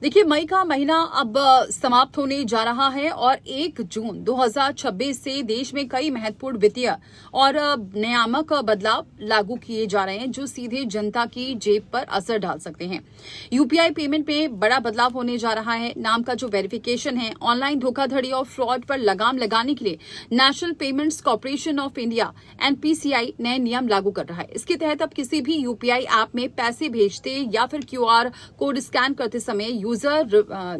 देखिए, मई का महीना अब समाप्त होने जा रहा है और 1 जून 2026 से देश में कई महत्वपूर्ण वित्तीय और नियामक बदलाव लागू किए जा रहे हैं जो सीधे जनता की जेब पर असर डाल सकते हैं। यूपीआई पेमेंट में बड़ा बदलाव होने जा रहा है। नाम का जो वेरिफिकेशन है, ऑनलाइन धोखाधड़ी और फ्रॉड पर लगाम लगाने के लिए national payments corporation of India NPCI नए नियम लागू कर रहा है। इसके तहत अब किसी भी यूपीआई ऐप में पैसे भेजते या फिर क्यूआर कोड स्कैन करते समय यूजर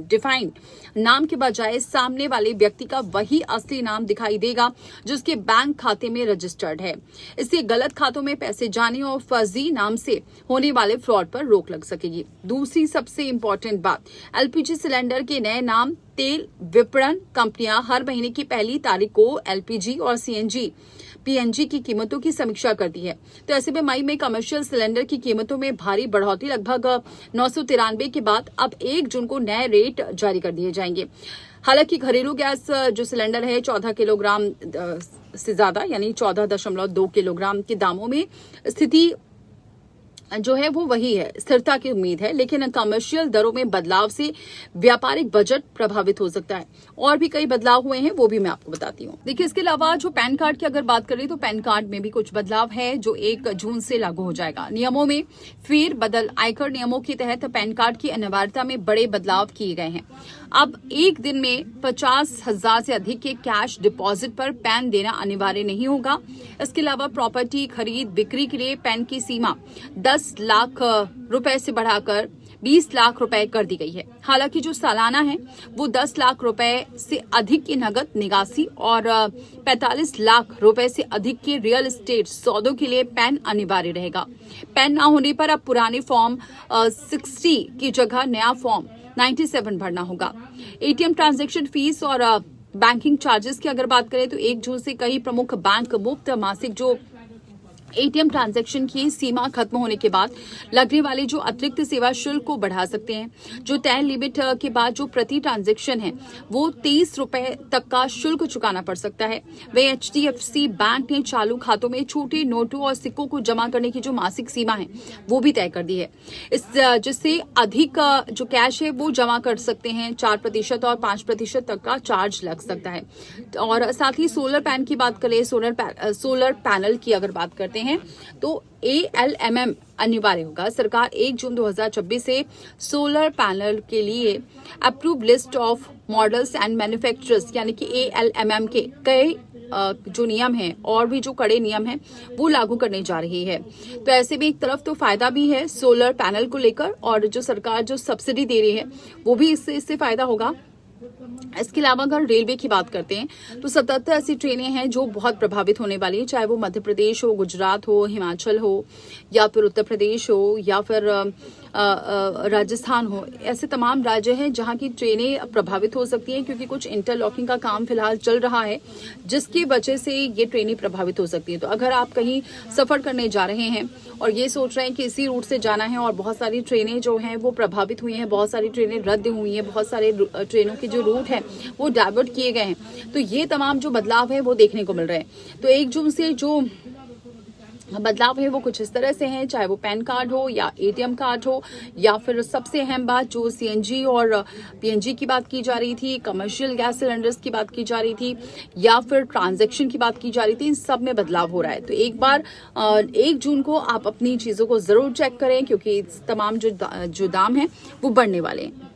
डिफाइंड नाम के बजाय सामने वाले व्यक्ति का वही असली नाम दिखाई देगा जो उसके बैंक खाते में रजिस्टर्ड है। इससे गलत खातों में पैसे जाने और फर्जी नाम से होने वाले फ्रॉड पर रोक लग सकेगी। दूसरी सबसे इंपॉर्टेंट बात, एलपीजी सिलेंडर के नए नाम। तेल विपणन कंपनियां हर महीने की पहली तारीख को एलपीजी और सीएनजी पीएनजी की कीमतों की समीक्षा करती है। तो ऐसे में मई में कमर्शियल सिलेंडर की कीमतों में भारी बढ़ोतरी लगभग 993 के बाद अब 1 जून को नए रेट जारी कर दिए जाएंगे। हालांकि घरेलू गैस जो सिलेंडर है 14 किलोग्राम से ज्यादा यानी 14.2 किलोग्राम के दामों में स्थिति जो है वो वही है, स्थिरता की उम्मीद है। लेकिन कमर्शियल दरों में बदलाव से व्यापारिक बजट प्रभावित हो सकता है। और भी कई बदलाव हुए हैं, वो भी मैं आपको बताती हूँ। देखिए, इसके अलावा जो पैन कार्ड की अगर बात करें तो पैन कार्ड में भी कुछ बदलाव है जो 1 जून से लागू हो जाएगा। नियमों में फेर बदल। आयकर नियमों के तहत पैन कार्ड की अनिवार्यता में बड़े बदलाव किए गए हैं। अब एक दिन में 50,000 से अधिक के कैश डिपॉजिट पर पैन देना अनिवार्य नहीं होगा। इसके अलावा प्रॉपर्टी खरीद बिक्री के लिए पैन की सीमा 10 लाख रुपए से बढ़ाकर 20 लाख रुपए कर दी गई है। हालांकि जो सालाना है वो 10 लाख रुपए से अधिक की नगद निकासी और 45 लाख रुपए से अधिक के रियल एस्टेट सौदों के लिए पैन अनिवार्य रहेगा। पैन ना होने पर अब पुराने फॉर्म 60 की जगह नया फॉर्म 97 भरना होगा। एटीएम ट्रांजैक्शन फीस और बैंकिंग चार्जेस की अगर बात करें तो 1 जून से कई प्रमुख बैंक मुफ्त मासिक जो एटीएम ट्रांजैक्शन की सीमा खत्म होने के बाद लगने वाले जो अतिरिक्त सेवा शुल्क को बढ़ा सकते हैं। जो तय लिमिट के बाद जो प्रति ट्रांजैक्शन है वो 23 रुपए तक का शुल्क चुकाना पड़ सकता है। वे एचडीएफसी बैंक ने चालू खातों में छोटे नोटों और सिक्कों को जमा करने की जो मासिक सीमा है वो भी तय कर दी है। जिससे अधिक जो कैश है वो जमा कर सकते हैं। 4% और 5% तक का चार्ज लग सकता है। और साथ ही सोलर पैन की बात करें, सोलर पैनल की अगर बात करते हैं तो ALMM अनिवार्य होगा। सरकार 1 जून 2026 से सोलर पैनल के लिए approve list of models and manufacturers यानी कि ALMM के कई जो नियम हैं और भी जो कड़े नियम हैं वो लागू करने जा रही है। तो ऐसे में एक तरफ तो फायदा भी है सोलर पैनल को लेकर और जो सरकार जो सब्सिडी दे रही है वो भी इससे फायदा होगा। इसके अलावा अगर रेलवे की बात करते हैं तो 77 ऐसी ट्रेनें हैं जो बहुत प्रभावित होने वाली है, चाहे वो मध्य प्रदेश हो, गुजरात हो, हिमाचल हो या फिर उत्तर प्रदेश हो या फिर राजस्थान हो। ऐसे तमाम राज्य हैं जहां की ट्रेनें प्रभावित हो सकती हैं क्योंकि कुछ इंटरलॉकिंग का काम फिलहाल चल रहा है जिसकी वजह से ये ट्रेनें प्रभावित हो सकती हैं। तो अगर आप कहीं सफर करने जा रहे हैं और ये सोच रहे हैं कि इसी रूट से जाना है और बहुत सारी ट्रेनें जो हैं वो प्रभावित हुई हैं, बहुत सारी ट्रेनें रद्द हुई हैं, बहुत सारे ट्रेनों के जो रूट है वो डाइवर्ट किए गए हैं, तो ये तमाम जो बदलाव है वो देखने को मिल रहे हैं। तो 1 जून से जो बदलाव है वो कुछ इस तरह से हैं, चाहे वो पैन कार्ड हो या एटीएम कार्ड हो या फिर सबसे अहम बात जो सीएनजी और पीएनजी की बात की जा रही थी, कमर्शियल गैस सिलेंडर्स की बात की जा रही थी या फिर ट्रांजैक्शन की बात की जा रही थी, इन सब में बदलाव हो रहा है। तो एक बार 1 जून को आप अपनी चीजों को जरूर चेक करें क्योंकि तमाम जो दाम है वो बढ़ने वाले हैं।